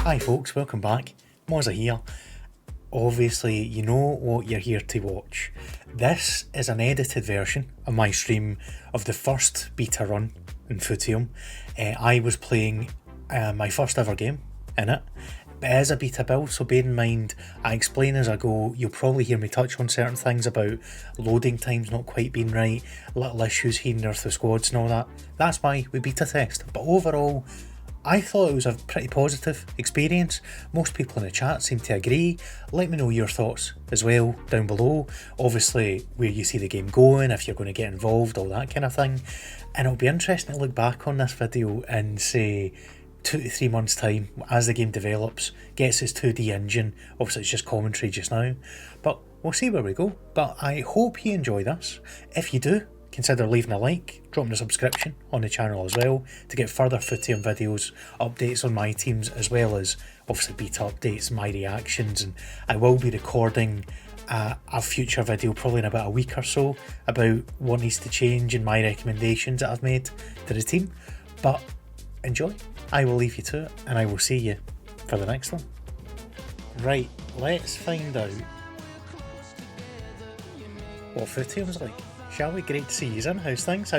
Hi folks, welcome back. Mozza here. Obviously, you know what you're here to watch. This is an edited version of my stream of the first beta run in Footium. I was playing my first ever game in it. It is a beta build, so bear in mind, I explain as I go. You'll probably hear me touch on certain things about loading times not quite being right, little issues here and there with the squads and all that. That's why we beta test. But overall, I thought it was a pretty positive experience. Most people in the chat seem to agree. Let me know your thoughts as well down below. Obviously, where you see the game going, if you're going to get involved, all that kind of thing. And it'll be interesting to look back on this video in, say, 2 to 3 months' time as the game develops, gets its 2D engine. Obviously, it's just commentary just now. But we'll see where we go. But I hope you enjoy this. If you do, consider leaving a like, dropping a subscription on the channel as well to get further Footium videos, updates on my teams, as well as obviously beta updates, my reactions, and I will be recording a future video probably in about a week or so about what needs to change and my recommendations that I've made to the team. But enjoy. I will leave you to it and I will see you for the next one. Right, let's find out what Footium's like. Shall we? Great to see you in. How's things?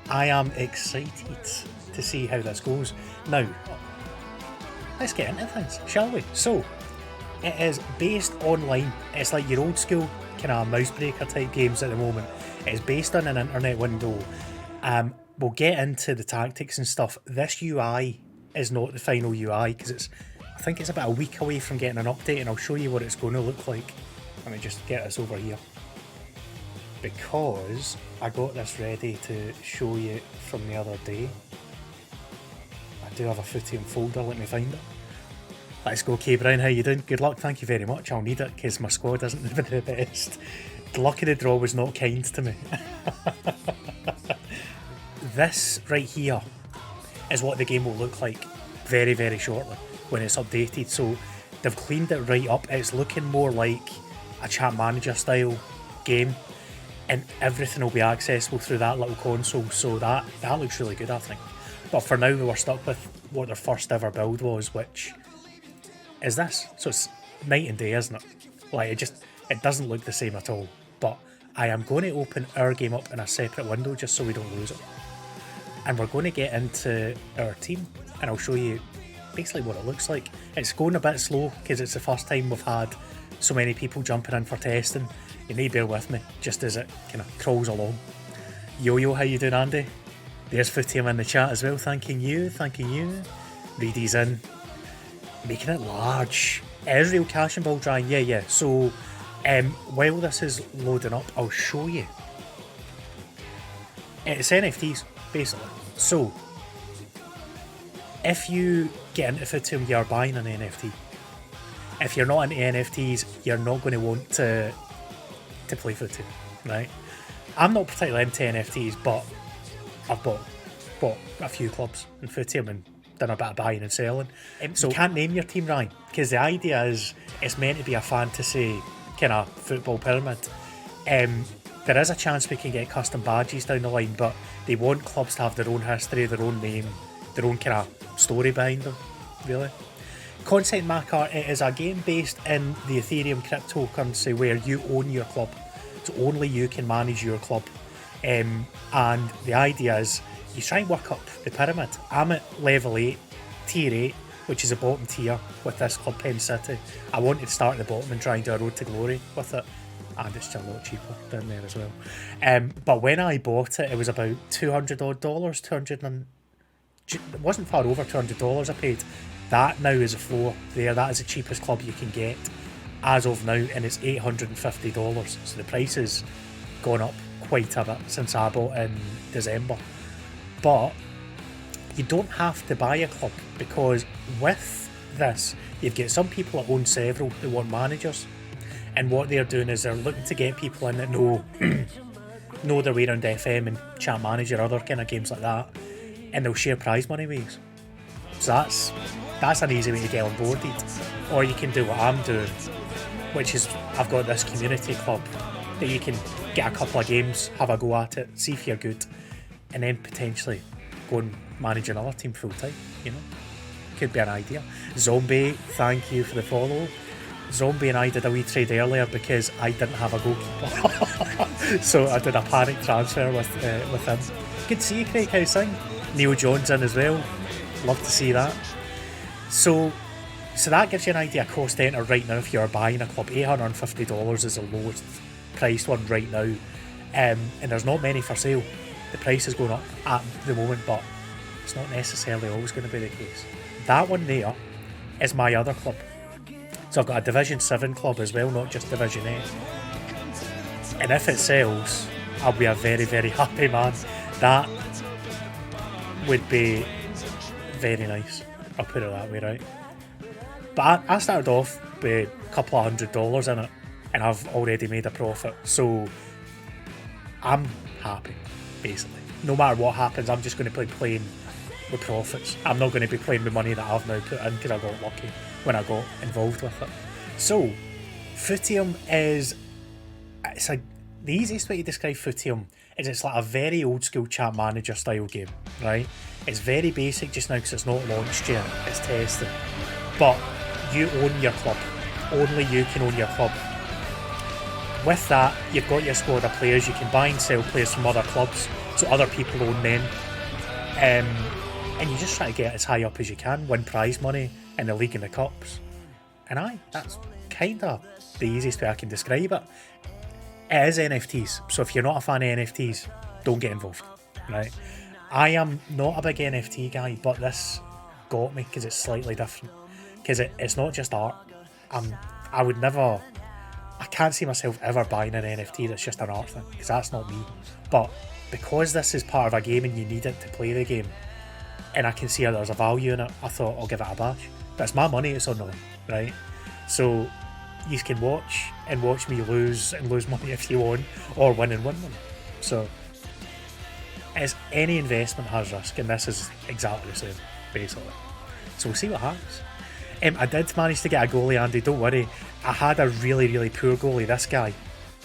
I am excited to see how this goes. Now, let's get into things, shall we? So, it is based online. It's like your old school kind of mouse breaker type games at the moment. It's based on an internet window. We'll get into the tactics and stuff. This UI is not the final UI because I think it's about a week away from getting an update, and I'll show you what it's going to look like. Let me just get this over here, because I got this ready to show you from the other day. I do have a Footium folder, let me find it. Let's go. K Brown, how you doing? Good luck, thank you very much. I'll need it because my squad isn't the best. The luck of the draw was not kind to me. This right here is what the game will look like very, very shortly when it's updated. So they've cleaned it right up. It's looking more like a chat manager style game, and everything will be accessible through that little console, so that looks really good, I think. But for now, we're stuck with what their first ever build was, which is this. So it's night and day, isn't it? Like, it doesn't look the same at all. But I am going to open our game up in a separate window just so we don't lose it. And we're going to get into our team, and I'll show you basically what it looks like. It's going a bit slow because it's the first time we've had so many people jumping in for testing. You need to bear with me just as it kind of crawls along. Yo, how you doing, Andy? There's Footium in the chat as well, thanking you. Reedy's in, making it large. Israel Cash and Ball drying, yeah. So while this is loading up, I'll show you. It's NFTs, basically. So if you get into Footium, you're buying an NFT. If you're not into NFTs, you're not going to want to play Footium, right? I'm not particularly into NFTs, but I've bought a few clubs in Footium and done a bit of buying and selling. So you can't name your team, Ryan, because the idea is it's meant to be a fantasy kind of football pyramid. There is a chance we can get custom badges down the line, but they want clubs to have their own history, their own name, their own kind of story behind them, really. Concept Maker, it is a game based in the Ethereum cryptocurrency where you own your club. So only you can manage your club. And the idea is you try and work up the pyramid. I'm at level 8, tier 8, which is the bottom tier with this club, Penn City. I wanted to start at the bottom and try and do a road to glory with it. And it's still a lot cheaper down there as well. But when I bought it, it was about $200 odd, it wasn't far over $200 I paid. That now is a floor there. That is the cheapest club you can get as of now, and it's $850. So the price has gone up quite a bit since I bought in December. But you don't have to buy a club, because with this, you've got some people that own several who want managers, and what they're doing is they're looking to get people in that know their way around FM and Chat Manager, other kind of games like that, and they'll share prize money ways. So that's an easy way to get onboarded. Or you can do what I'm doing, which is I've got this community club that you can get a couple of games, have a go at it, see if you're good, and then potentially go and manage another team full time, you know. could be an idea. Zombie, thank you for the follow. Zombie and I did a wee trade earlier because I didn't have a goalkeeper. So I did a panic transfer with him. Good to see you, Craig. How's things? Neil Jones in as well. Love to see that. So that gives you an idea of cost to enter right now if you're buying a club. $850 is the lowest priced one right now. And there's not many for sale. The price is going up at the moment, but it's not necessarily always going to be the case. That one there is my other club. So I've got a Division 7 club as well, not just Division 8. And if it sells, I'll be a very, very happy man. That would be very nice. I'll put it that way, right? But I started off with a couple of $100 in it, and I've already made a profit. So I'm happy, basically. No matter what happens, I'm just going to be playing with profits. I'm not going to be playing with money that I've now put in because I got lucky when I got involved with it. So, Footium is... the easiest way to describe Footium is it's like a very old school chat manager style game, right? It's very basic just now because it's not launched yet, it's testing. But you own your club. Only you can own your club. With that, you've got your squad of players. You can buy and sell players from other clubs, so other people own them. And you just try to get as high up as you can, win prize money in the league and the cups. And that's kind of the easiest way I can describe it. It is NFTs, so if you're not a fan of NFTs, don't get involved, right? I am not a big NFT guy, but this got me because it's slightly different. Because it's not just art. I can't see myself ever buying an NFT that's just an art thing, because that's not me. But because this is part of a game and you need it to play the game, and I can see there's a value in it, I thought I'll give it a bash. But it's my money, it's on the line, right? So you can watch me lose money if you want, or win and win them. So as any investment has risk, and this is exactly the same, basically. So we'll see what happens. I did manage to get a goalie, Andy, don't worry. I had a really, really poor goalie. This guy,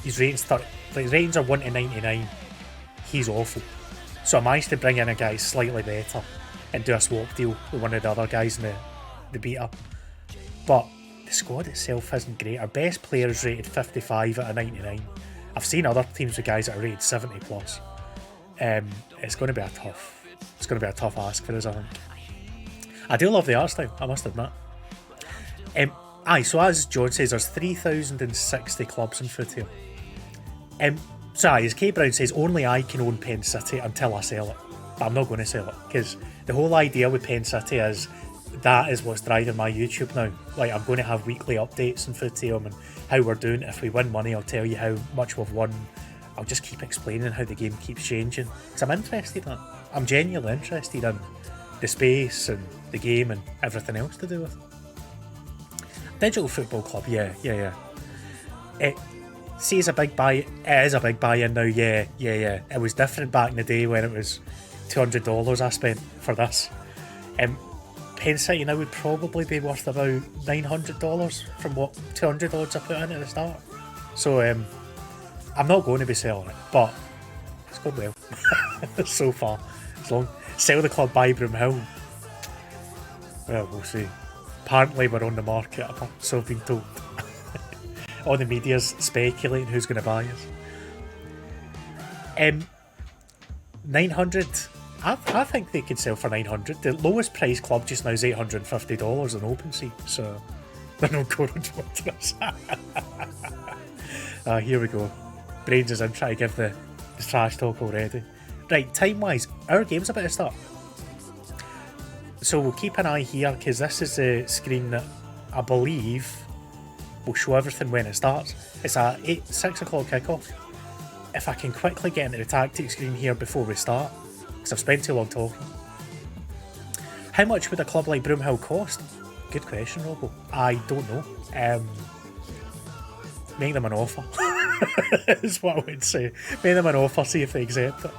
his ratings are 1 to 99. He's awful. So I managed to bring in a guy slightly better and do a swap deal with one of the other guys in the beta. But the squad itself isn't great. Our best player is rated 55 out of 99. I've seen other teams with guys that are rated 70 plus. It's going to be a tough ask for us, I think. I do love the art style, I must admit. So as John says, there's 3,060 clubs in Footium. As Kate Brown says, only I can own Penn City until I sell it. But I'm not going to sell it, because the whole idea with Penn City is that is what's driving my YouTube now. Like, I'm going to have weekly updates on Footium and how we're doing. If we win money, I'll tell you how much we've won. I'll just keep explaining how the game keeps changing, because I'm interested in it. I'm genuinely interested in the space and the game and everything else to do with it. Digital Football Club, yeah. It is a big buy-in now, yeah. It was different back in the day when it was $200 I spent for this. Penn City now would probably be worth about $900 from what $200 I put in at the start. So I'm not going to be selling it, but it's going well so far. As long sell the club, buy Broomhill. Well, we'll see. Apparently we're on the market, so I've been told. All the media's speculating who's going to buy us. 900. I think they could sell for 900. The lowest price club just now is $850 on OpenSea, so they're not going to us. Here we go. Brains is in trying to give the trash talk already. Right, time-wise, our game's about to start. So we'll keep an eye here, because this is the screen that I believe will show everything when it starts. It's a 6 o'clock kickoff. If I can quickly get into the tactics screen here before we start, because I've spent too long talking. How much would a club like Broomhill cost? Good question, Robo. I don't know. Make them an offer. Is what I would say. Make them an offer, see if they accept it.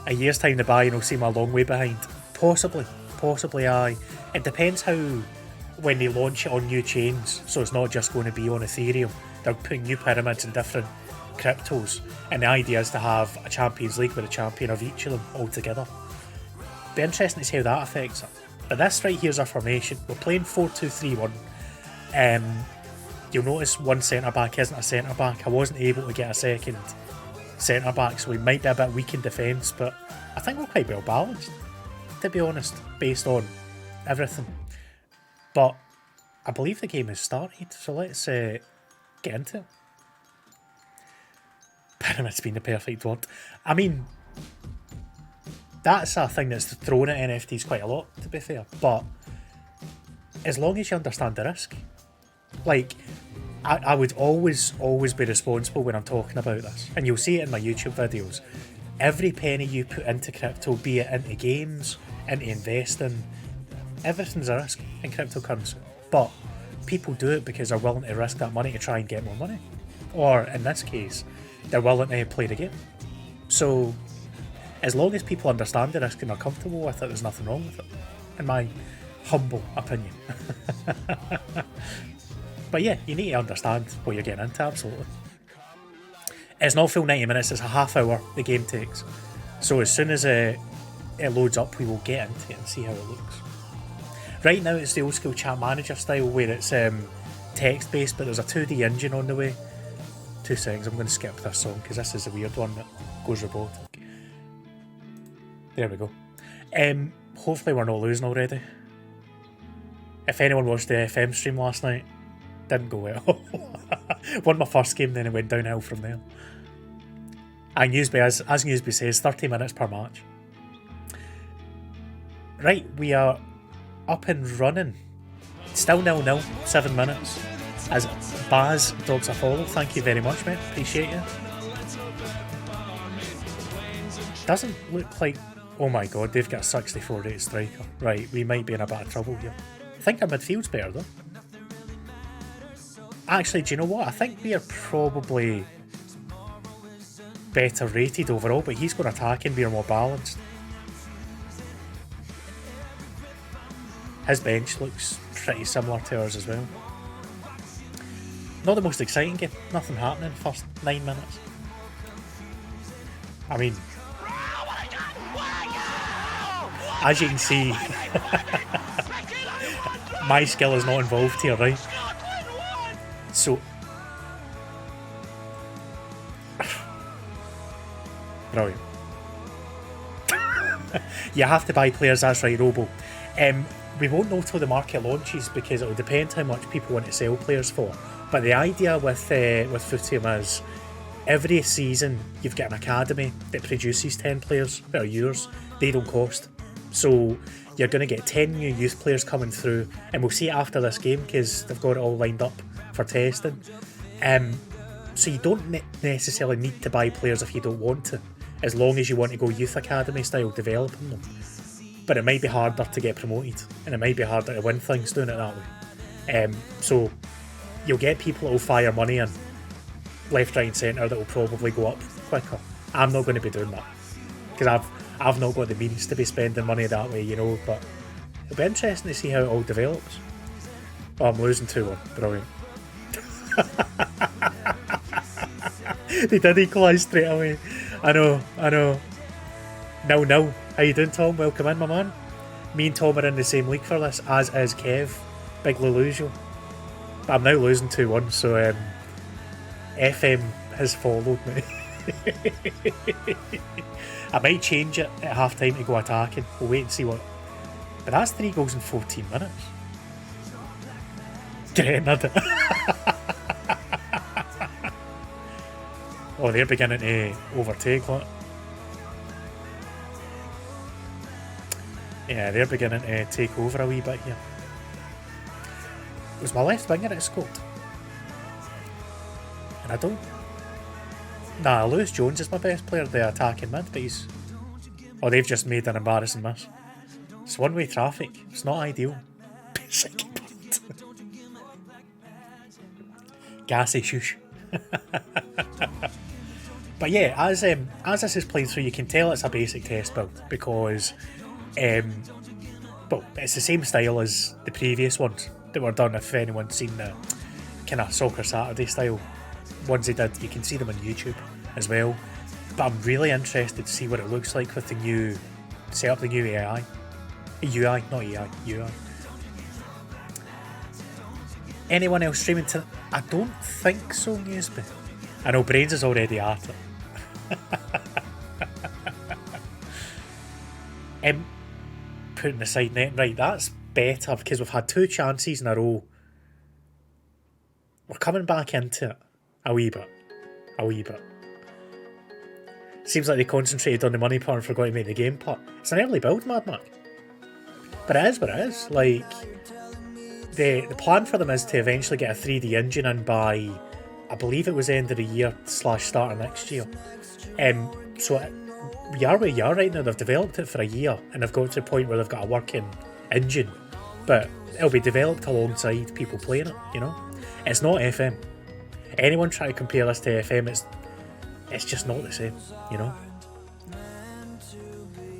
A year's time to buy and I'll seem a long way behind. Possibly aye. It depends how, when they launch it on new chains, so it's not just going to be on Ethereum. They're putting new pyramids in different cryptos, and the idea is to have a Champions League with a champion of each of them all together. Be interesting to see how that affects it. But this right here is our formation. We're playing 4-2-3-1. You'll notice one centre-back isn't a centre-back. I wasn't able to get a second centre-back, so we might be a bit weak in defence, but I think we're quite well balanced, to be honest, based on everything. But I believe the game has started, so let's get into it. Pyramid's been the perfect word. I mean, that's a thing that's thrown at NFTs quite a lot, to be fair, but as long as you understand the risk, like, I would always be responsible when I'm talking about this, and you'll see it in my YouTube videos. Every penny you put into crypto, be it into games, into investing, everything's a risk in cryptocurrency. But people do it because they're willing to risk that money to try and get more money. Or, in this case, they're willing to play the game. So, as long as people understand the risk and are comfortable with it, there's nothing wrong with it, in my humble opinion. But yeah, you need to understand what you're getting into, absolutely. It's not full 90 minutes, it's a half hour the game takes. So as soon as it loads up, we will get into it and see how it looks. Right now it's the old school chat manager style where it's text based, but there's a 2D engine on the way. 2 seconds, I'm going to skip this song because this is a weird one that goes robotic. There we go. Hopefully we're not losing already. If anyone watched the FM stream last night, didn't go well. Won my first game, then it went downhill from there. And Newsby, as Newsby says, 30 minutes per match. Right, we are up and running. Still 0-0, 7 minutes. As Baz dogs a follow, thank you very much, mate. Appreciate you. Doesn't look like... Oh my god, they've got a 64 rated striker. Right, we might be in a bit of trouble here. I think our midfield's better though. Actually, do you know what? I think we are probably better rated overall, but he's got attacking, we are more balanced. His bench looks pretty similar to ours as well. Not the most exciting game, nothing happening first 9 minutes. I mean, as you can see, my skill is not involved here, right? So, brilliant. You have to buy players, that's right, Robo. We won't know till the market launches because it will depend how much people want to sell players for. But the idea with Footium is every season you've got an academy that produces 10 players that are yours. They don't cost. So you're going to get 10 new youth players coming through, and we'll see it after this game because they've got it all lined up for testing. So you don't necessarily need to buy players if you don't want to, as long as you want to go youth academy style developing them. But it might be harder to get promoted, and it might be harder to win things doing it that way. So you'll get people that will fire money in left, right and centre that will probably go up quicker. I'm not going to be doing that because I've not got the means to be spending money that way, you know, but it'll be interesting to see how it all develops. Oh, I'm losing 2-1. Brilliant. They did equalise straight away. I know. 0-0. How you doing, Tom? Welcome in, my man. Me and Tom are in the same league for this, as is Kev. Big Lelusio. But I'm now losing 2-1, so FM has followed me. I might change it at half time to go attacking. We'll wait and see what. But that's 3 goals in 14 minutes. Grenade. Oh, they're beginning to overtake, look. Yeah, they're beginning to take over a wee bit here. It was my left winger that scored. And I don't... Nah, Lewis Jones is my best player, the attacking mid, but he's... Oh, they've just made an embarrassing miss. It's one-way traffic. It's not ideal. Gassy shush. But yeah, as this is playing through, you can tell it's a basic test build because... well, it's the same style as the previous ones that were done. If anyone's seen the kind of Soccer Saturday style ones they did, you can see them on YouTube as well. But I'm really interested to see what it looks like with the new AI. UI, not AI, UI. Anyone else streaming to? I don't think so, Newsby. I know Brains is already at it. Putting aside net, right, that's better because we've had 2 chances in a row. We're coming back into it a wee bit. Seems like they concentrated on the money part and forgot to make the game part. It's an early build, Mad Mac. But it is what it is. Like, the plan for them is to eventually get a 3D engine in by, I believe it was end of the year / start of next year. So we are where you are right now. They've developed it for a year and they've got to the point where they've got a working engine. But it'll be developed alongside people playing it, you know? It's not FM. Anyone try to compare this to FM, it's just not the same, you know?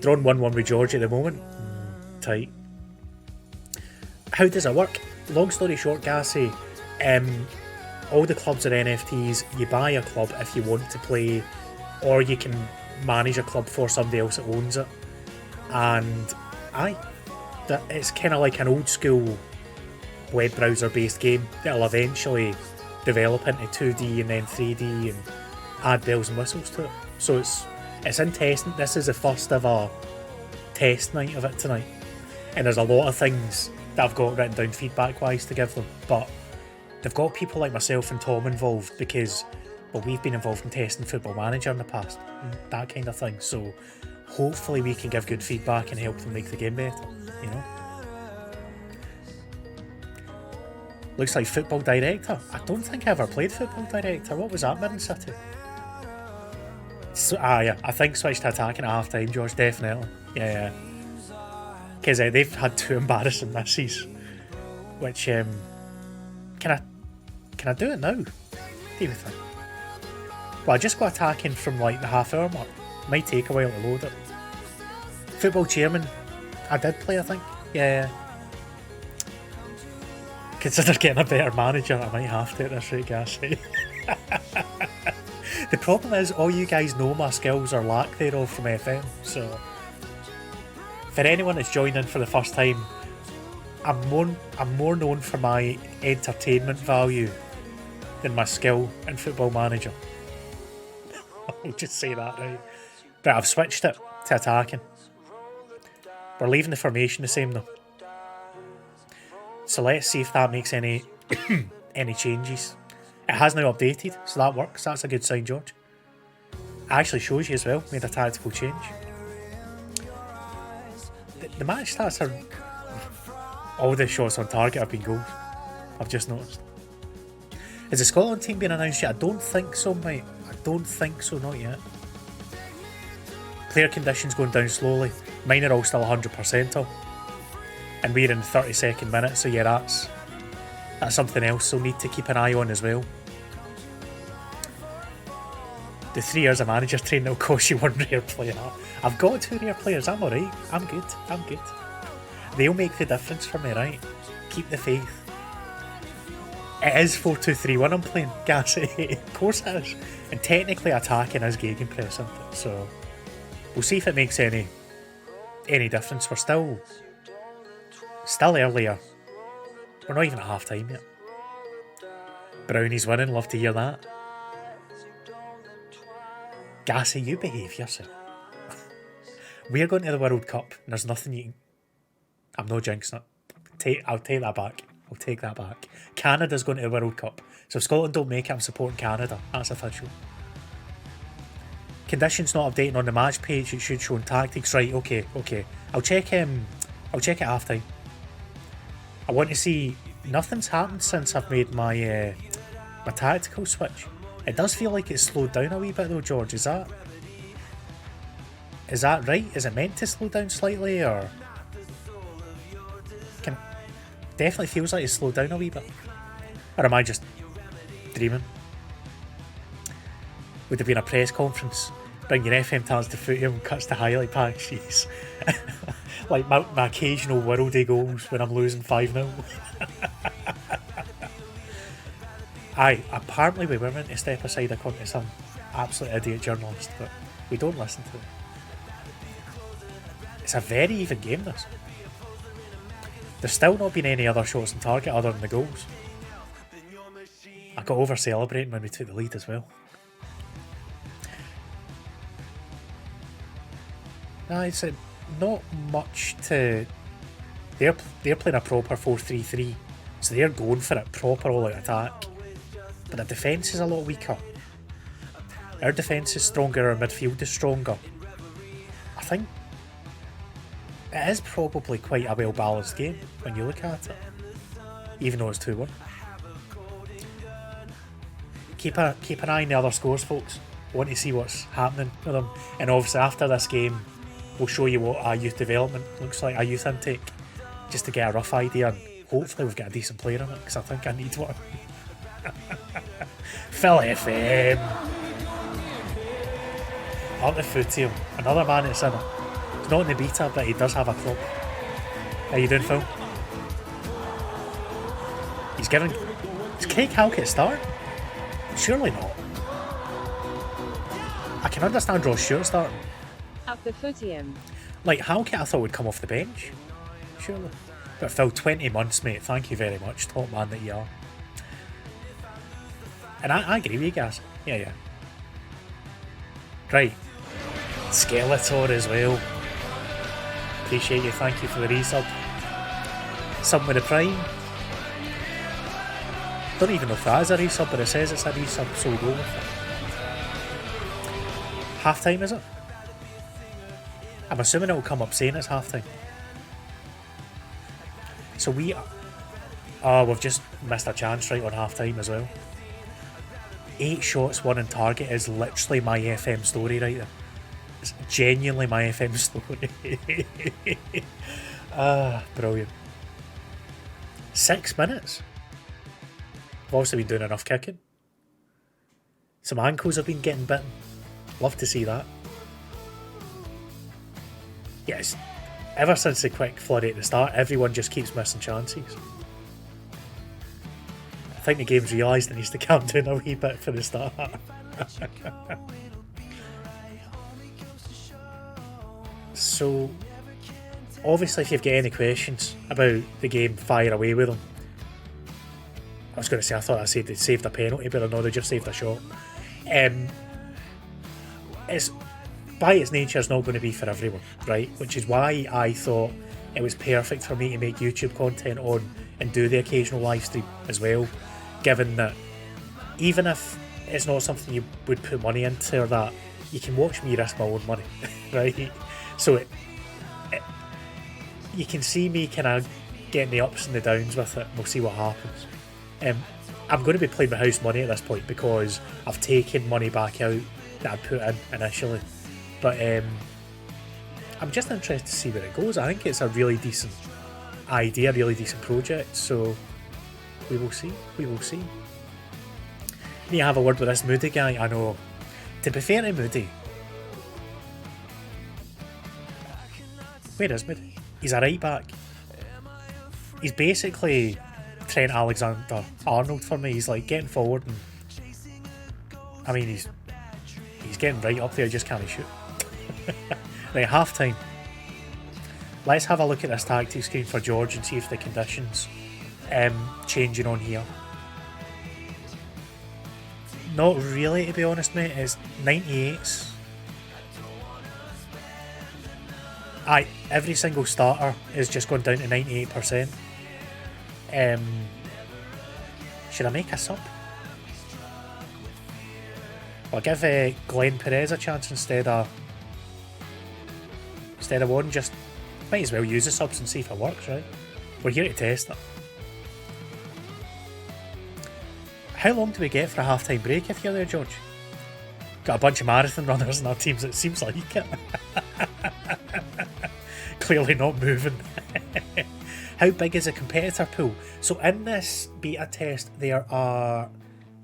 Drawn 1-1 with George at the moment. Tight. How does it work? Long story short, Gassy, all the clubs are NFTs. You buy a club if you want to play, or you can manage a club for somebody else that owns it. And it's kind of like an old school web browser based game that'll eventually develop into 2D and then 3D and add bells and whistles to it. So it's in testing. This is the first ever test night of it tonight, and there's a lot of things that I've got written down feedback wise to give them, but they've got people like myself and Tom involved because, well, we've been involved in testing Football Manager in the past, that kind of thing. So hopefully we can give good feedback and help them make the game better, you know? Looks like Football Director. I don't think I ever played Football Director. What was that, Midden City? Yeah, I think switched to attacking at half time, George, definitely. Yeah. Because they've had 2 embarrassing misses. Which, can I do it now? Do you think? Well, I just got attacking from like the half hour mark. Might take a while to load it. Football Chairman, I did play, I think. Yeah. Consider getting a better manager, I might have to at this rate, Gassy. The problem is, all you guys know my skills or lack thereof from FM, so for anyone that's joined in for the first time, I'm more known for my entertainment value than my skill in Football Manager. I'll just say that, right? But I've switched it to attacking. We're leaving the formation the same though. So let's see if that makes any any changes. It has now updated, so that works. That's a good sign, George. It actually shows you as well, made a tactical change. The match stats are... all the shots on target have been goals. I've just noticed. Is the Scotland team being announced yet? I don't think so, mate. I don't think so, not yet. Player conditions going down slowly. Mine are all still 100%. And we're in the 32nd minute, so yeah, that's something else we'll need to keep an eye on as well. The 3 years of manager training will cost you 1 rare player. I've got 2 rare players, I'm alright. I'm good. They'll make the difference for me, right? Keep the faith. It is 4-2-3-1 I'm playing, Gassy. Of course it is. And technically attacking is gegenpress, isn't it? So we'll see if it makes any difference. We're still earlier. We're not even at half time yet. Brownie's winning, love to hear that. Gassy, you behave yourself. We're going to the World Cup and there's nothing you can... I'm not jinxing it. I'll take that back. I'll take that back. Canada's going to the World Cup. So if Scotland don't make it, I'm supporting Canada. That's official. Conditions not updating on the match page. It should show in tactics. Right, okay. I'll check at half time. I want to see... Nothing's happened since I've made my tactical switch. It does feel like it's slowed down a wee bit though, George. Is that right? Is it meant to slow down slightly, or... Definitely feels like it's slowed down a wee bit. Or am I just dreaming? Would have been a press conference. Bring your FM talents to Footium, cuts to highlight packs, jeez. Like my occasional worldie goals when I'm losing 5-0. Aye, apparently we were meant to step aside according to some absolute idiot journalist, but we don't listen to it. It's a very even game, this. There's still not been any other shots on target other than the goals. I got over celebrating when we took the lead as well. Nah, it's not much to... They're playing a proper 4-3-3, so they're going for it, proper all-out attack. But the defence is a lot weaker. Our defence is stronger, our midfield is stronger. I think it is probably quite a well-balanced game when you look at it, even though it's 2-1. Keep an eye on the other scores, folks. I want to see what's happening with them. And obviously after this game, we'll show you what our youth development looks like, our youth intake, just to get a rough idea, and hopefully we've got a decent player in it, because I think I need one. Phil FM. Up the Footium. Another man that's in it. He's not in the beta, but he does have a club. How you doing, Phil? He's giving... Is Craig Halkett start? Surely not. I can understand Ross Stewart starting. Up the Footium. Like, Halkett I thought would come off the bench. Surely. But Phil, 20 months, mate. Thank you very much. Top man that you are. And I agree with you guys. Yeah. Right. Skeletor as well. Appreciate you. Thank you for the resub. Some with the Prime. Don't even know if that is a resub, but it says it's a resub, so we go with it. Half time, is it? I'm assuming it'll come up saying it's half time. So we've just missed a chance right on half time as well. 8 shots, 1 on target is literally my FM story right there. It's genuinely my FM story. Brilliant. 6 minutes. I've obviously been doing enough kicking. Some ankles have been getting bitten. Love to see that. Yes, ever since the quick flurry at the start, everyone just keeps missing chances. I think the game's realised it needs to calm down a wee bit for the start. So, obviously if you've got any questions about the game, fire away with them. I was going to say, I thought I said they saved a penalty, but no, they just saved a shot. It's, by its nature, it's not going to be for everyone, right? Which is why I thought it was perfect for me to make YouTube content on and do the occasional live stream as well, given that even if it's not something you would put money into or that, you can watch me risk my own money, right? So you can see me kind of getting the ups and the downs with it, and we'll see what happens. I'm going to be playing with house money at this point because I've taken money back out that I put in initially. But I'm just interested to see where it goes. I think it's a really decent idea, really decent project, so we will see. Need to have a word with this Moody guy. I know, to be fair to Moody, where is Moody? He's a right back. He's basically Trent Alexander-Arnold for me. He's like getting forward and I mean he's getting right up there, just can't shoot. Right, half time. Let's have a look at this tactic screen for George and see if the conditions changing on here. Not really, to be honest, mate. It's 98s. Every single starter is just gone down to 98%. Should I make a sub? I'll give Glenn Perez a chance instead of one. Just might as well use the subs and see if it works, right? We're here to test it. How long do we get for a half-time break if you're there, George? Got a bunch of marathon runners in our teams, it seems like it. Clearly not moving. How big is a competitor pool? So in this beta test, there are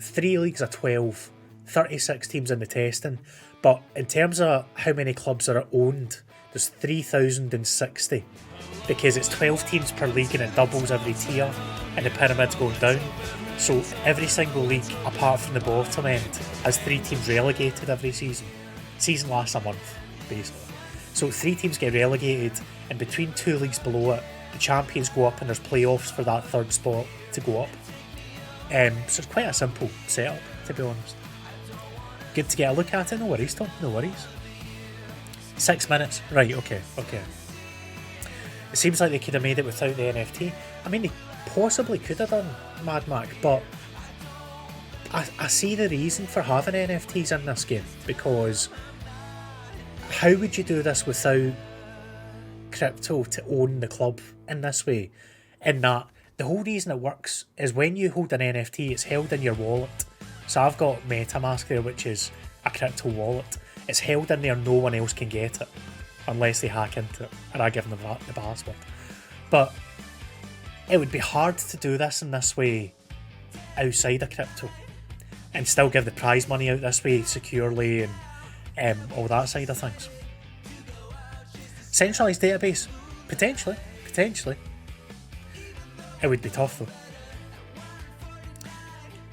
3 leagues of 12, 36 teams in the testing. But in terms of how many clubs are owned, there's 3,060 because it's 12 teams per league and it doubles every tier and the pyramid's going down. So every single league, apart from the bottom end, has 3 teams relegated every season. Season lasts a month, basically. So 3 teams get relegated, and between 2 leagues below it, the champions go up and there's playoffs for that third spot to go up. So it's quite a simple setup, to be honest. Good to get a look at it, no worries, Tom, no worries. 6 minutes, right, okay. It seems like they could have made it without the NFT. I mean, they possibly could have done, Mad Mac, but I see the reason for having NFTs in this game, because how would you do this without crypto to own the club in this way? In that, the whole reason it works is when you hold an NFT, it's held in your wallet. So I've got MetaMask there, which is a crypto wallet. It's held in there, no one else can get it, unless they hack into it, and I give them the password. But it would be hard to do this in this way outside of crypto, and still give the prize money out this way securely and all that side of things. Centralised database, potentially. It would be tough though.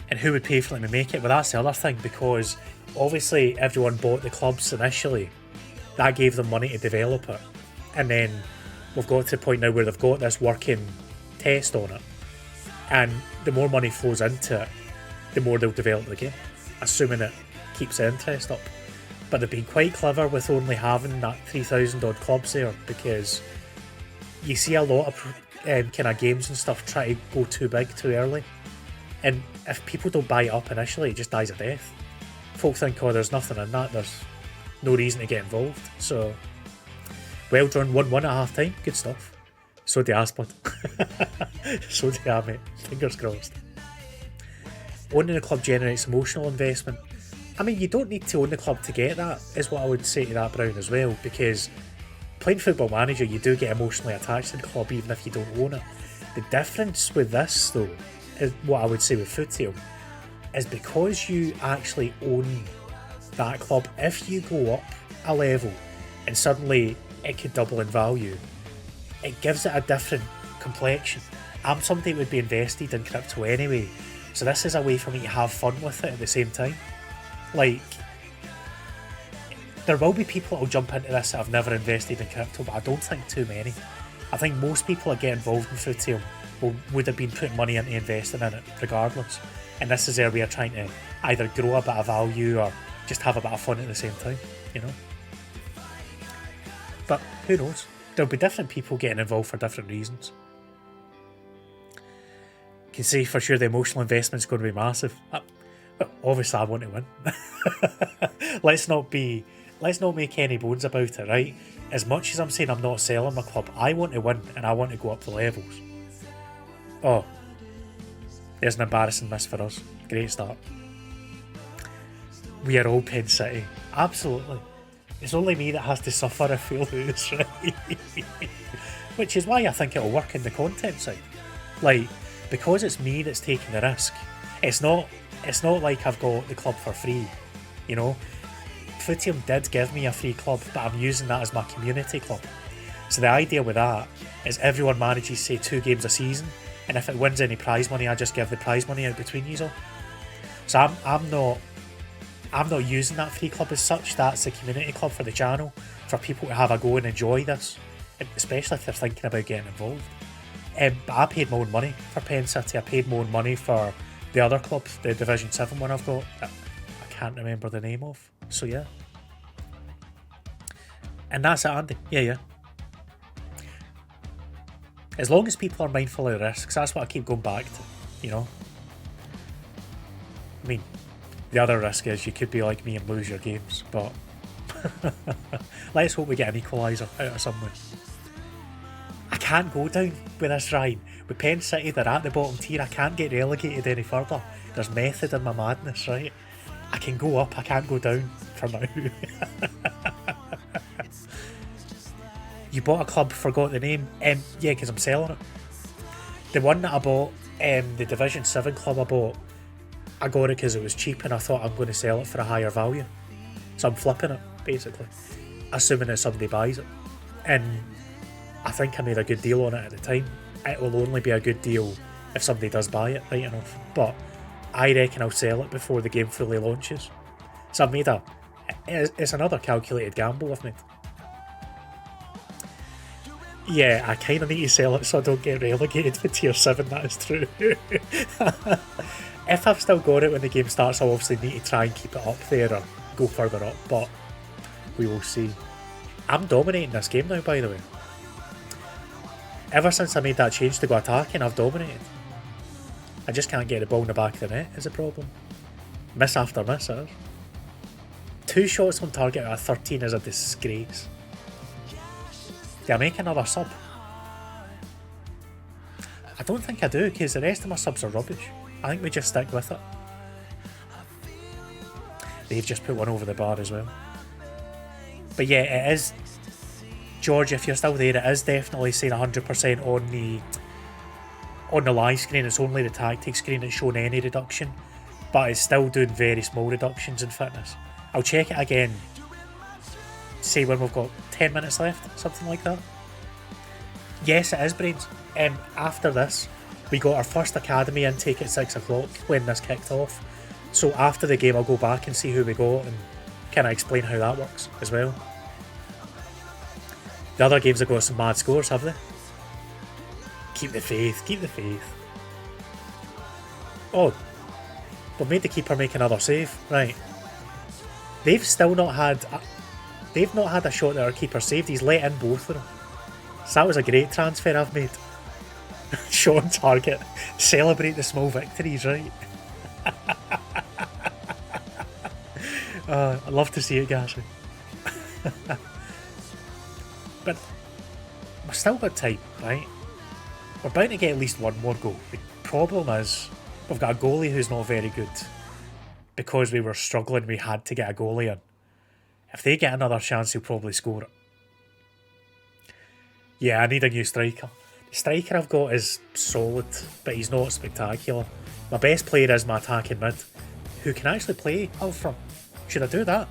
And who would pay for them to make it? Well, that's the other thing, because obviously everyone bought the clubs initially. That gave them money to develop it. And then we've got to the point now where they've got this working test on it. And the more money flows into it, the more they'll develop the game, assuming it keeps the interest up. But they've been quite clever with only having that 3,000 odd clubs there, because you see a lot of kind of games and stuff try to go too big too early. And if people don't buy it up initially, it just dies a death. Folk think, oh, there's nothing in that, there's no reason to get involved. So, well done, 1-1 at half time, good stuff. So did Aspud. So did I, mate. Fingers crossed. Owning the club generates emotional investment. I mean, you don't need to own the club to get that, is what I would say to that, Brown, as well, because playing Football Manager, you do get emotionally attached to the club even if you don't own it. The difference with this, though, is what I would say with Footium, is because you actually own that club, if you go up a level and suddenly it could double in value, it gives it a different complexion. I'm somebody that would be invested in crypto anyway, so this is a way for me to have fun with it at the same time. Like, there will be people that will jump into this that have never invested in crypto, but I don't think too many. I think most people that get involved in Footium would have been putting money into investing in it regardless. And this is their way of trying to either grow a bit of value or just have a bit of fun at the same time, you know? But who knows? There'll be different people getting involved for different reasons. You can say for sure the emotional investment's going to be massive. Well, obviously I want to win. Let's not make any bones about it, right? As much as I'm saying I'm not selling my club, I want to win and I want to go up the levels. Oh, there's an embarrassing miss for us. Great start. We are all Penn City. Absolutely. It's only me that has to suffer if we lose, right? Which is why I think it'll work in the content side. Like, because it's me that's taking the risk, it's not like I've got the club for free, you know? Footium did give me a free club, but I'm using that as my community club. So the idea with that is everyone manages, say, 2 games a season, and if it wins any prize money, I just give the prize money out between you all. So I'm not using that free club as such. That's the community club for the channel, for people to have a go and enjoy this, especially if they're thinking about getting involved. But I paid my own money for Penn City. I paid my own money for the other club, the Division 7 one I've got. I can't remember the name of. So yeah. And that's it, Andy. Yeah. As long as people are mindful of the risks, that's what I keep going back to, you know. I mean, the other risk is you could be like me and lose your games, but let's hope we get an equaliser out of somewhere. I can't go down with this, Ryan. With Penn City, they're at the bottom tier. I can't get relegated any further. There's method in my madness, right? I can go up, I can't go down for now. You bought a club, forgot the name. Yeah, because I'm selling it. The one that I bought, the Division 7 club I got it because it was cheap and I thought I'm going to sell it for a higher value. So I'm flipping it, basically. Assuming that somebody buys it. And I think I made a good deal on it at the time. It will only be a good deal if somebody does buy it, right enough. But I reckon I'll sell it before the game fully launches. So I've made it's another calculated gamble I've made. Yeah, I kind of need to sell it so I don't get relegated to tier 7, that is true. If I've still got it when the game starts, I'll obviously need to try and keep it up there or go further up, but we will see. I'm dominating this game now, by the way. Ever since I made that change to go attacking, I've dominated. I just can't get the ball in the back of the net is a problem. Miss after miss, it is. 2 shots on target out of 13 is a disgrace. Do I make another sub? I don't think I do, because the rest of my subs are rubbish. I think we just stick with it. They've just put one over the bar as well. But yeah, it is... George, if you're still there, it is definitely saying 100% on the live screen. It's only the tactic screen that's showing any reduction, but it's still doing very small reductions in fitness. I'll check it again, say when we've got 10 minutes left, something like that. Yes, it is, Brains. After this, we got our first academy intake at 6 o'clock when this kicked off. So after the game, I'll go back and see who we got and kind of explain how that works as well. The other games have got some mad scores, have they? Keep the faith, keep the faith. Oh, we've made the keeper make another save. Right. They've still not had... They've not had a shot that our keeper saved. He's let in both of them. So that was a great transfer I've made. Shot on target. Celebrate the small victories, right? I'd love to see it, Gasly. But we've still got time, right? We're bound to get at least one more goal. The problem is we've got a goalie who's not very good. Because we were struggling, we had to get a goalie in. If they get another chance, he'll probably score it. Yeah, I need a new striker. The striker I've got is solid, but he's not spectacular. My best player is my attacking mid, who can actually play up front. Should I do that?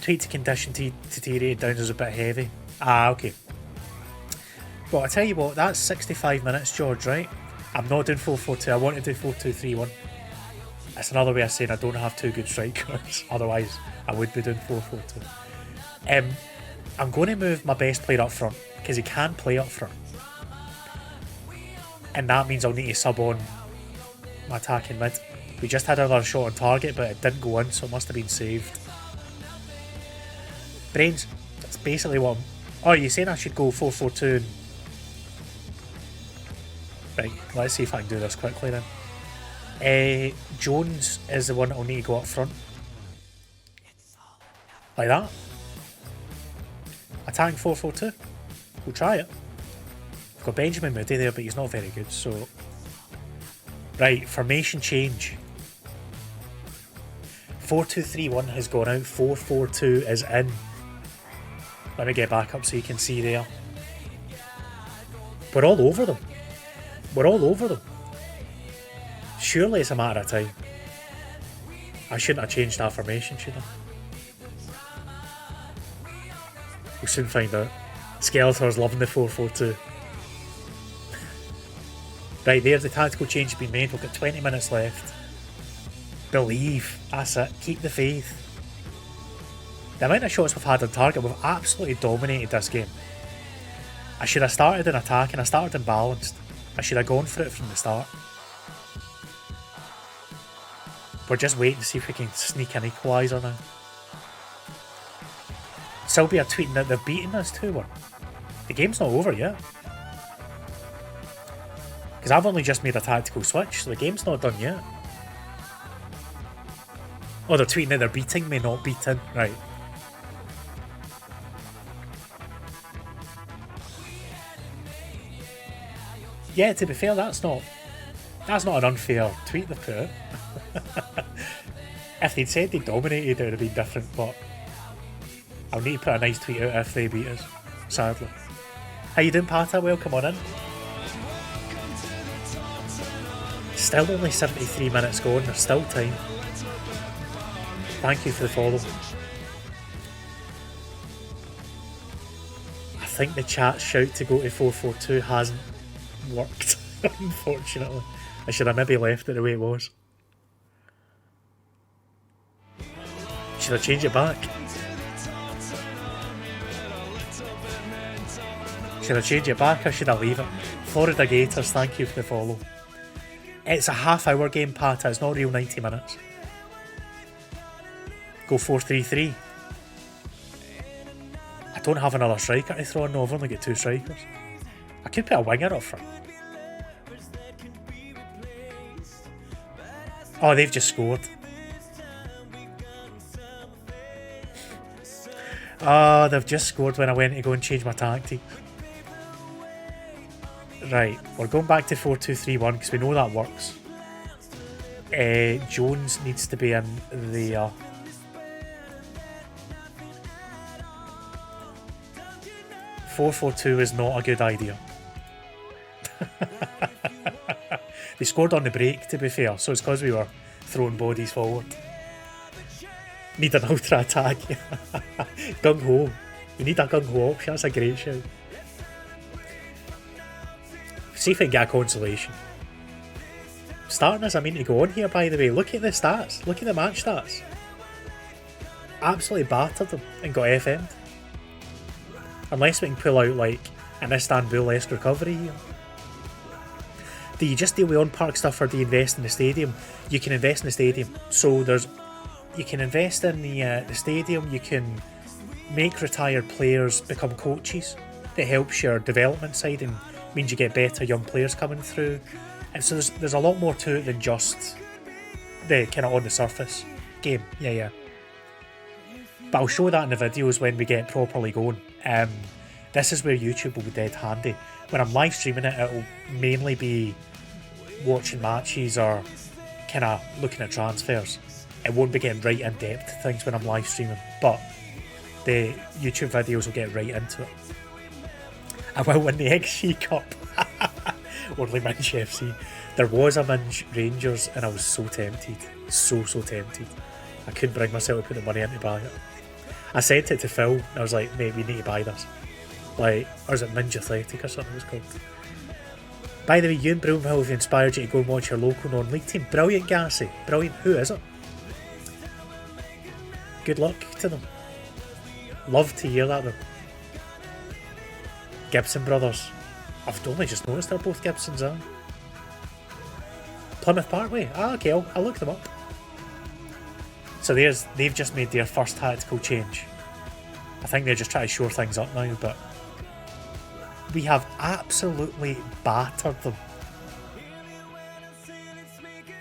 Tweet to condition deteriorated down is a bit heavy. Ah, okay. Well, I tell you what, that's 65 minutes, George, right? I'm not doing 4-4-2, I want to do 4-2-3-1. That's another way of saying I don't have 2 good strikers, otherwise I would be doing 4-4-2. I'm going to move my best player up front, because he can play up front. And that means I'll need to sub on my attacking mid. We just had another shot on target, but it didn't go in, so it must have been saved. Brains, that's basically what I'm... Oh, you're saying I should go 4-4-2 and... Right, let's see if I can do this quickly then. Jones is the one that'll need to go up front. Like that. Attacking 4-4-2. We'll try it. We've got Benjamin Moody there, but he's not very good, so... Right, formation change. 4-2-3-1 has gone out, 4-4-2 is in. Let me get back up so you can see there. We're all over them. We're all over them. Surely it's a matter of time. I shouldn't have changed that formation, should I? We'll soon find out. Skeletor's loving the 4-4-2. Right, there's the tactical change has been made. We've got 20 minutes left. Believe. That's it. Keep the faith. The amount of shots we've had on target, we've absolutely dominated this game. I should have started in attack and I started in balanced. I should have gone for it from the start. We're just waiting to see if we can sneak an equaliser now. Silbea tweeting that they've beaten us 2-1. The game's not over yet. Because I've only just made a tactical switch, so the game's not done yet. Oh, they're tweeting that they're beating me, not beaten. Right. Yeah, to be fair, that's not an unfair tweet they've put out. If they'd said they dominated, it would have been different, but I'll need to put a nice tweet out if they beat us, sadly. How you doing, Pata? Welcome on in. Still only 73 minutes going, there's still time. Thank you for the follow. I think the chat shout to go to 442 hasn't worked, unfortunately. I should have maybe left it the way it was. Should I change it back? Should I change it back or should I leave it? Florida Gators, thank you for the follow. It's a half-hour game, Pata. It's not real 90 minutes. Go 4-3-3. I don't have another striker to throw in. No, I've only got 2 strikers. I could put a winger up front. Oh, they've just scored. Oh, they've just scored when I went to go and change my tactic. Right, we're going back to 4-2-3-1 because we know that works. Jones needs to be in there. (4-4-2) is not a good idea. They scored on the break, to be fair, so it's because we were throwing bodies forward. Need an ultra attack. Gung ho. We need a gung ho option. That's a great shout. See if we can get a consolation. Starting as I mean to go on here, by the way. Look at the stats. Look at the match stats. Absolutely battered them and got FM'd. Unless we can pull out like an Istanbul-esque recovery here. Do you just deal with on-park stuff or do you invest in the stadium? You can invest in the stadium. So you can invest in the stadium, you can make retired players become coaches. That helps your development side and means you get better young players coming through. And so there's a lot more to it than just the kind of on the surface game. Yeah. But I'll show that in the videos when we get properly going. This is where YouTube will be dead handy. When I'm live streaming it, it'll mainly be watching matches or kind of looking at transfers. It won't be getting right in depth things when I'm live streaming, but the YouTube videos will get right into it. I will win the XG Cup. Only Minch FC. There was a Minch Rangers and I was so tempted. So tempted. I couldn't bring myself to put the money in to buy it. I sent it to Phil and I was like, mate, we need to buy this. Like, or is it Minch Athletic or something it was called? By the way, you and Broomhill have inspired you to go and watch your local non-league team. Brilliant, Gassy. Brilliant. Who is it? Good luck to them. Love to hear that though. Gibson brothers. I've only just noticed they're both Gibsons, aren't Plymouth Parkway. Okay, I'll look them up. So they've just made their first tactical change. I think they're just trying to shore things up now, but we have absolutely battered them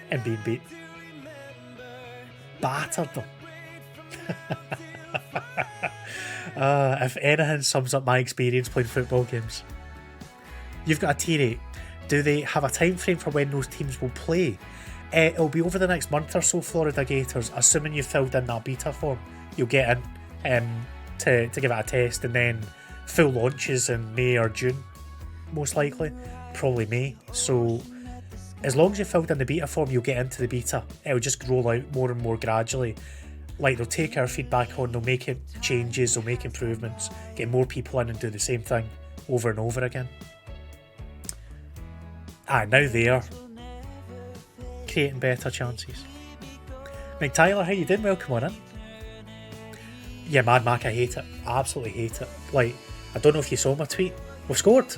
and been beat. Battered them. If anything sums up my experience playing football games. You've got a tier 8. Do they have a time frame for when those teams will play? It'll be over the next month or so, Florida Gators, assuming you've filled in that beta form. You'll get in to give it a test, and then full launches in May or June, most likely. Probably May. So as long as you filled in the beta form, you'll get into the beta. It'll just roll out more and more gradually. Like, they'll take our feedback on, they'll make it changes, they'll make improvements, get more people in and do the same thing over and over again. Now they are creating better chances. Mike Tyler, how you doing? Welcome on in. Yeah, Mad Mac, I hate it. I absolutely hate it. Like, I don't know if you saw my tweet. We've scored,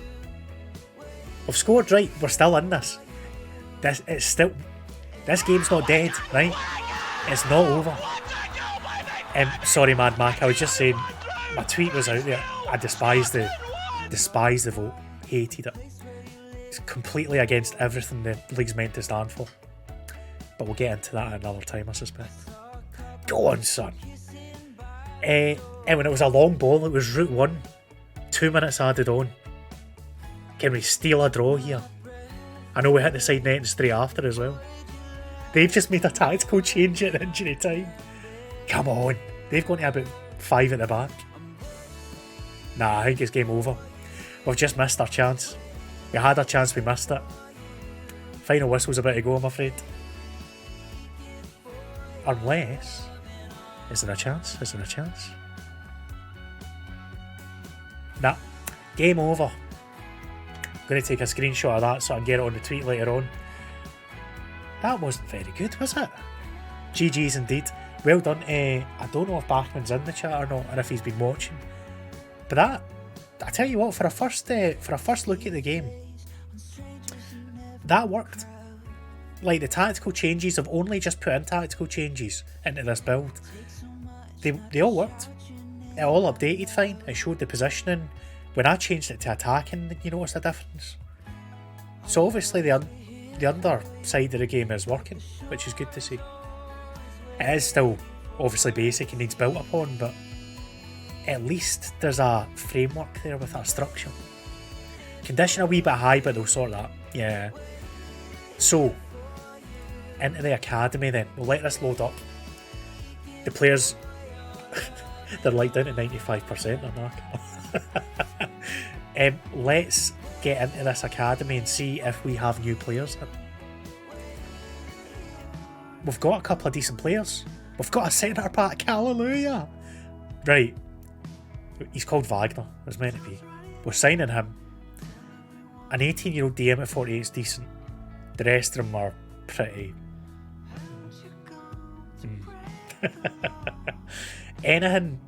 right? We're still in this. This game's not dead, right? It's not over. Sorry, Mad Mac, I was just saying, my tweet was out there. I despise the vote. Hated it. It's completely against everything the league's meant to stand for. But we'll get into that another time, I suspect. Go on, son. And when it was a long ball, it was route 1. 2 minutes added on. Can we steal a draw here? I know we hit the side net straight after as well. They've just made a tactical change at injury time. Come on. They've gone to about 5 at the back. Nah, I think it's game over. We've just missed our chance. We had a chance, we missed it. Final whistle's about to go, I'm afraid. Unless... Is there a chance? Nah. Game over. I'm going to take a screenshot of that so I can get it on the tweet later on. That wasn't very good, was it? GG's indeed. Well done. I don't know if Bachman's in the chat or not, or if he's been watching. But I tell you what, for a first look at the game, that worked. Like, the tactical changes, have only just put in tactical changes into this build. They all worked. It all updated fine. It showed the positioning. When I changed it to attacking, you noticed a difference. So obviously the underside of the game is working, which is good to see. It is still obviously basic and needs built upon, but at least there's a framework there with a structure. Condition a wee bit high, but they'll sort that. Yeah. So, into the academy then. We'll let this load up. The players, they're like down to 95%, they're not. Let's get into this academy and see if we have new players in. We've got a couple of decent players. We've got a centre back, hallelujah! Right. He's called Wagner, it's meant to be. We're signing him. An 18-year-old DM at 48 is decent. The rest of them are pretty... Anything...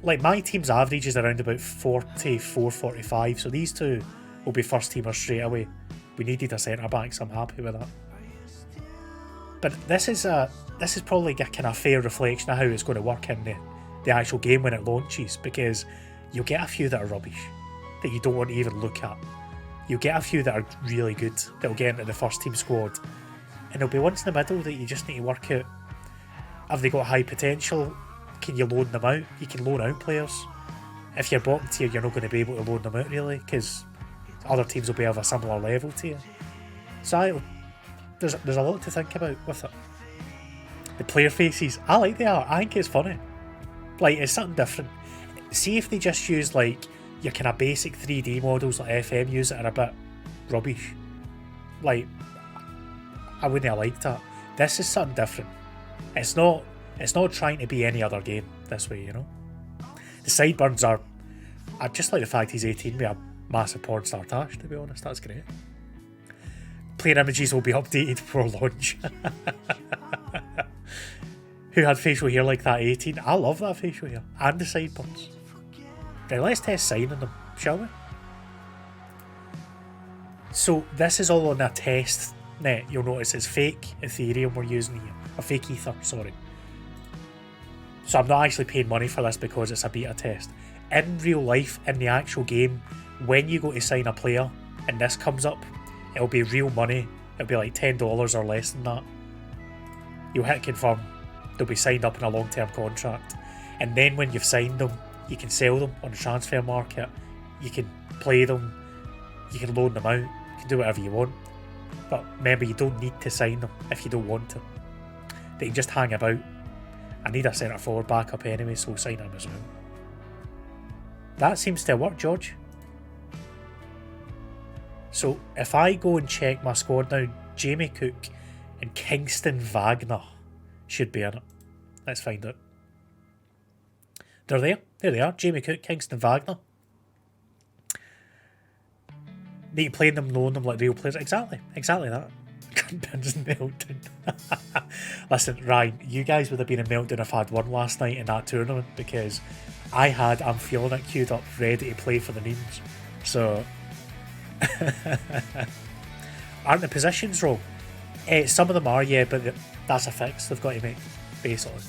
Like, my team's average is around about 44, 45, so these two will be first teamers straight away. We needed a centre back, so I'm happy with that. But this is probably a kind of fair reflection of how it's going to work in the actual game when it launches, because you'll get a few that are rubbish, that you don't want to even look at. You'll get a few that are really good, that'll get into the first team squad. And there'll be ones in the middle that you just need to work out. Have they got high potential? Can you loan them out? You can loan out players. If you're bottom tier, you're not going to be able to loan them out really, because other teams will be of a similar level to you. So there's a lot to think about with it. The player faces, I like the art. I think it's funny. Like, it's something different. See if they just use like your kind of basic 3D models like FM use it are a bit rubbish. Like, I wouldn't have liked that. This is something different. It's not trying to be any other game this way, you know. The sideburns are... I just like the fact he's 18 with a massive porn star tash, to be honest. That's great. Player images will be updated before launch. Who had facial hair like that 18? I love that facial hair. And the sideburns. Now let's test signing them, shall we? So this is all on a test net. You'll notice it's fake Ethereum we're using here. A fake Ether, sorry. So I'm not actually paying money for this because it's a beta test. In real life, in the actual game, when you go to sign a player and this comes up, it'll be real money. It'll be like $10 or less than that. You'll hit confirm. They'll be signed up in a long-term contract. And then when you've signed them, you can sell them on the transfer market. You can play them. You can loan them out. You can do whatever you want. But remember, you don't need to sign them if you don't want to. They can just hang about. I need a centre forward backup anyway, so we'll sign him as well. That seems to work, George. So if I go and check my squad now, Jamie Cook and Kingston Wagner should be in it. Let's find out. They're there. There they are. Jamie Cook, Kingston Wagner. Need to play them, loan them like real players. Exactly that. Guns and Meltdown. Listen, Ryan, you guys would have been in Meltdown if I had won last night in that tournament, because I had I'm Feeling It queued up, ready to play for the memes. So, aren't the positions wrong? Some of them are, yeah, but that's a fix they've got to make, basically.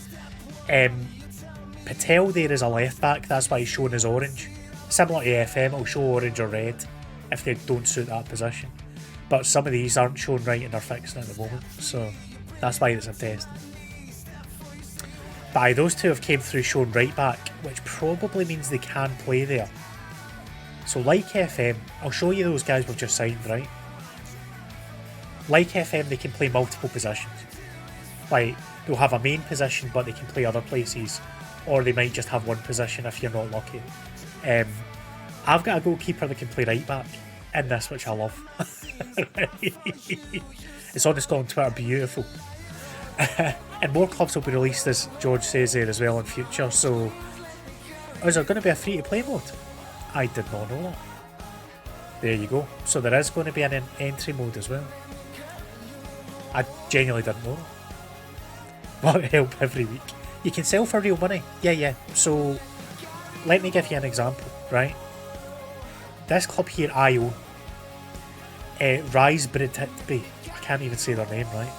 Patel there is a left back, that's why he's shown as orange. Similar to FM, it'll show orange or red if they don't suit that position. But some of these aren't shown right and they're fixing at the moment, so that's why it's a test. But aye, those two have came through shown right back, which probably means they can play there. So like FM, I'll show you those guys we've just signed, right? Like FM, they can play multiple positions. Like, they'll have a main position, but they can play other places, or they might just have one position if you're not lucky. I've got a goalkeeper that can play right back in this, which I love. It's on the Scotland Twitter, beautiful. And more clubs will be released, as George says there as well, in future. So, is there going to be a free-to-play mode? I did not know that. There you go. So there is going to be an entry mode as well. I genuinely didn't know that. Will help every week. You can sell for real money. Yeah. So, let me give you an example, right? this club here I own, Rise Brititby, I can't even say their name right,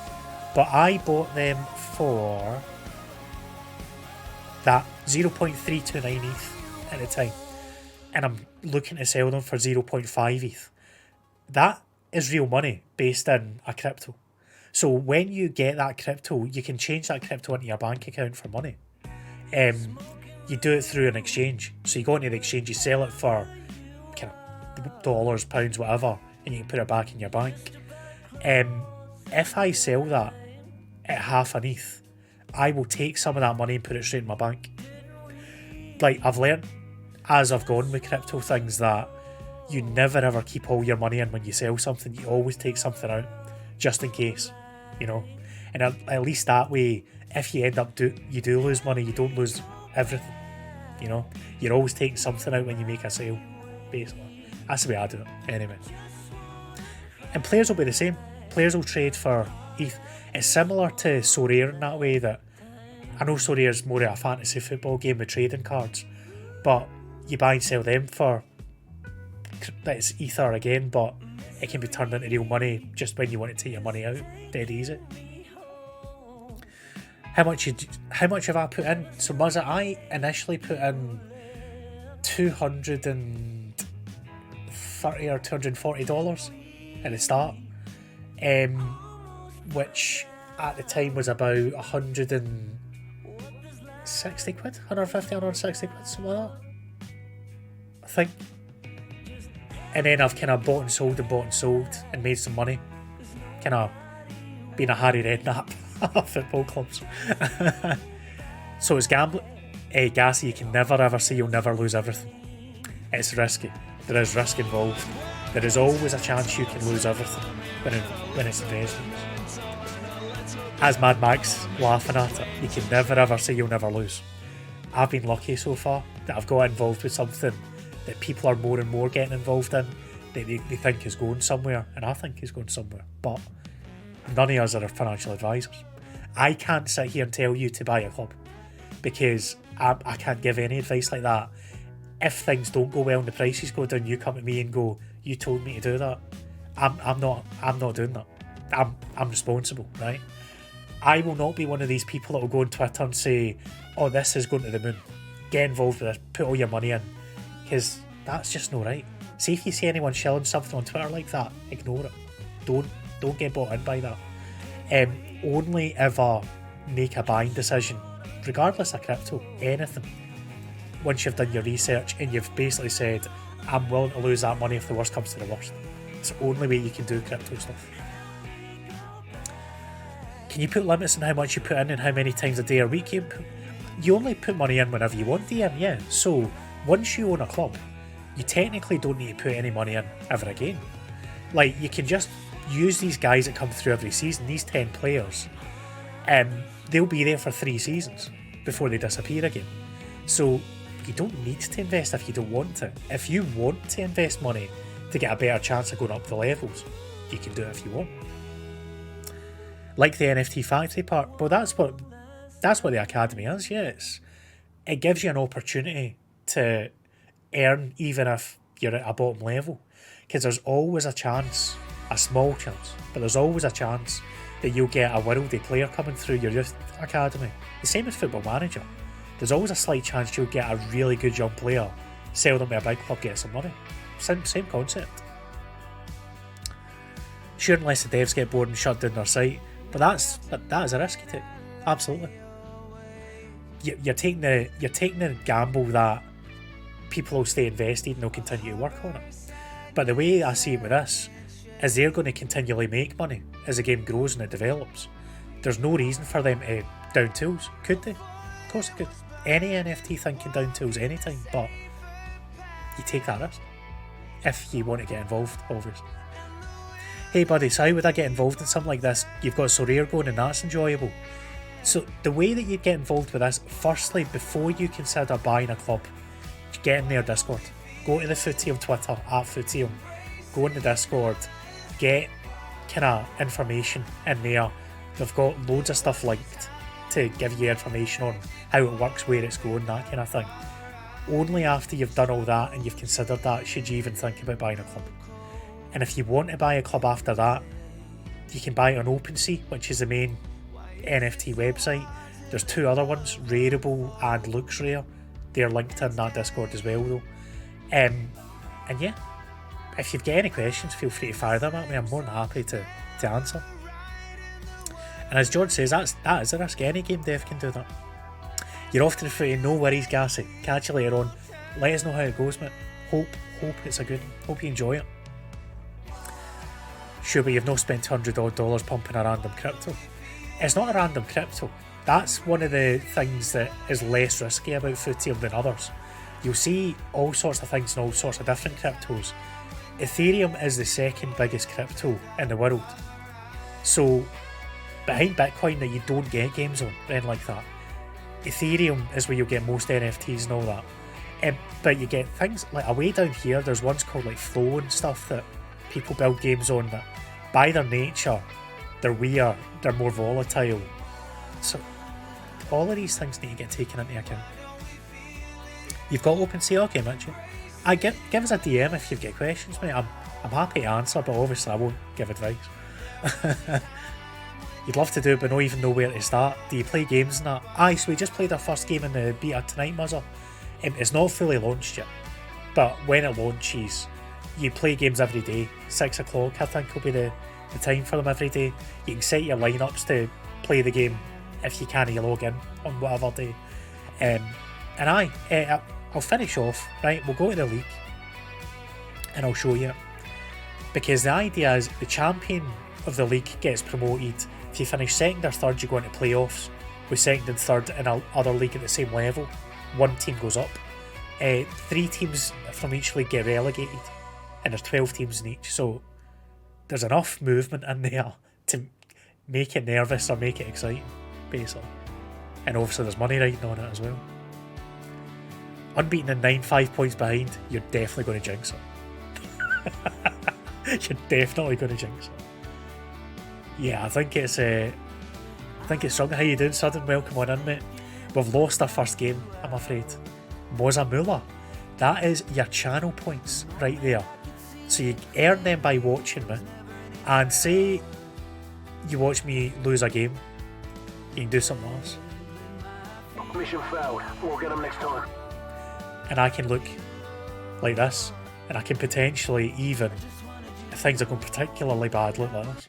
but I bought them for that 0.329 ETH at the time, and I'm looking to sell them for 0.5 ETH. That is real money based in a crypto. So when you get that crypto, you can change that crypto into your bank account for money. You do it through an exchange. So you go into the exchange, you sell it for kind of dollars, pounds, whatever, and you can put it back in your bank. If I sell that at half an ETH, I will take some of that money and put it straight in my bank. Like, I've learned as I've gone with crypto things that you never ever keep all your money in when you sell something. You always take something out just in case, you know. And at least that way, if you end up you do lose money, you don't lose everything, you know. You're always taking something out when you make a sale, basically. That's the way I do it, anyway. And players will be the same. Players will trade for ETH. It's similar to Sorare in that way, that I know Sorare's more of a fantasy football game with trading cards, but you buy and sell them for, it's Ether again, but it can be turned into real money just when you want to take your money out. Dead easy. How much have I put in? So was it I initially put in $230 or $240 at the start, which at the time was about 160 quid, 150, 160 quid, something like that, I think. And then I've kind of bought and sold and made some money. Kind of been a Harry Redknapp of football clubs. So it's gambling. Gassy, you can never ever say you'll never lose everything. It's risky. There is risk involved. There is always a chance you can lose everything when it's investments. As Mad Max laughing at it, you can never ever say you'll never lose. I've been lucky so far that I've got involved with something that people are more and more getting involved in, that they think is going somewhere, and I think is going somewhere, but none of us are financial advisors. I can't sit here and tell you to buy a club, because I can't give any advice like that. If things don't go well and the prices go down, you come to me and go, you told me to do that. I'm not doing that. I'm responsible, right? I will not be one of these people that will go on Twitter and say, oh, this is going to the moon, get involved with this, put all your money in, because that's just not right. See, if you see anyone shilling something on Twitter like that, ignore it. Don't get bought in by that. Only ever make a buying decision, regardless of crypto, anything, once you've done your research and you've basically said, I'm willing to lose that money if the worst comes to the worst. It's the only way you can do crypto stuff. Can you put limits on how much you put in and how many times a day or week you only put money in whenever you want DM, yeah. So once you own a club, you technically don't need to put any money in ever again. Like, you can just use these guys that come through every season, these 10 players, they'll be there for 3 seasons before they disappear again. So you don't need to invest if you don't want to. If you want to invest money to get a better chance of going up the levels, you can do it if you want. Like the NFT factory part, well, that's what the academy is. Yes, it gives you an opportunity to earn even if you're at a bottom level, because there's always a chance, a small chance, but there's always a chance that you'll get a worldly player coming through your youth academy. The same as Football Manager. There's always a slight chance you'll get a really good young player, sell them to a big club, get some money. Same concept. Sure, unless the devs get bored and shut down their site, but that is a risk you take. Absolutely. You're taking the gamble that people will stay invested and they'll continue to work on it. But the way I see it with this is they're going to continually make money as the game grows and it develops. There's no reason for them to down tools. Could they? Of course they could. Any NFT thing can down tools anytime, but you take that risk if you want to get involved, obviously. Hey buddy, so how would I get involved in something like this? You've got Sorare going and that's enjoyable. So the way that you get involved with this, firstly, before you consider buying a club, get in their Discord. Go to the Footium Twitter, @Footium. Go in the Discord. Get kind of information in there. They've got loads of stuff linked to give you information on how it works, where it's going, that kind of thing. only after you've done all that and you've considered that should you even think about buying a club. And if you want to buy a club after that, you can buy it on OpenSea, which is the main NFT website. There's 2 other ones, Rareable and Looks Rare. They're linked in that Discord as well though. And yeah, if you've got any questions, feel free to fire them at me. I'm more than happy to answer. And as George says, that is a risk. Any game dev can do that. You're off to the footy, no worries, Gassy. Catch you later on. Let us know how it goes, mate. Hope it's a good one. Hope you enjoy it. Sure, but you've not spent $200 odd pumping a random crypto. It's not a random crypto. That's one of the things that is less risky about Footium than others. You'll see all sorts of things in all sorts of different cryptos. Ethereum is the second biggest crypto in the world. So, behind Bitcoin that you don't get games on, anything like that, Ethereum is where you'll get most NFTs and all that. But you get things like away down here, there's ones called like Flow and stuff that people build games on that by their nature, they're weird, they're more volatile. So all of these things need to get taken into account. You've got OpenSea, okay, Mitchell. Give us a DM if you've got questions, mate. I'm happy to answer, but obviously I won't give advice. You'd love to do it, but not even know where to start. Do you play games and that? Aye, so we just played our first game in the beta tonight, Muzzer. It's not fully launched yet, but when it launches, you play games every day. 6 o'clock, I think, will be the time for them every day. You can set your lineups to play the game if you can, you log in on whatever day. And I'll finish off, right? We'll go to the league and I'll show you. Because the idea is the champion of the league gets promoted. If you finish second or third, you go into playoffs with second and third in another league at the same level. One team goes up. 3 teams from each league get relegated, and there's 12 teams in each. So there's enough movement in there to make it nervous or make it exciting, basically. And obviously there's money riding on it as well. Unbeaten in 9, 5 points behind, you're definitely going to jinx it. You're definitely going to jinx it. Yeah, I think it's something. How you doing, Sudden? Welcome on in, mate. We've lost our first game, I'm afraid. Mozamula. That is your channel points right there. So you earn them by watching me. And say you watch me lose a game, you can do something else. Mission failed. We'll get them next time. And I can look like this, and I can potentially even, if things are going particularly bad, look like this.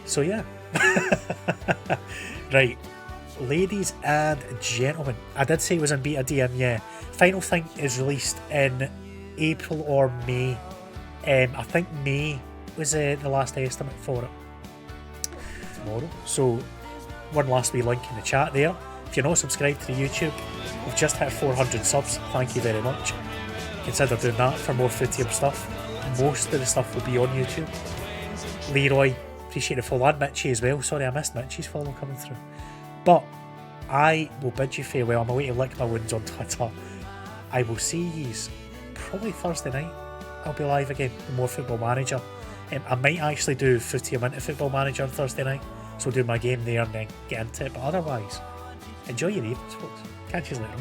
So yeah. Right, ladies and gentlemen, I did say it was in beta DM, yeah. Final Thing is released in April or May. I think May was the last estimate for it. Tomorrow. So one last wee link in the chat there. If you're not subscribed to the YouTube, we've just hit 400 subs. Thank you very much. Consider doing that for more Footium stuff. Most of the stuff will be on YouTube. Leroy, appreciate the follow, and Mitchie as well. Sorry, I missed Mitchie's follow coming through. But I will bid you farewell. I'm away to lick my wounds on Twitter. I will see yous probably Thursday night. I'll be live again with more Football Manager. I might actually do Footium into Football Manager on Thursday night, so do my game there and then get into it. But otherwise, enjoy your evenings, folks. Catch you later.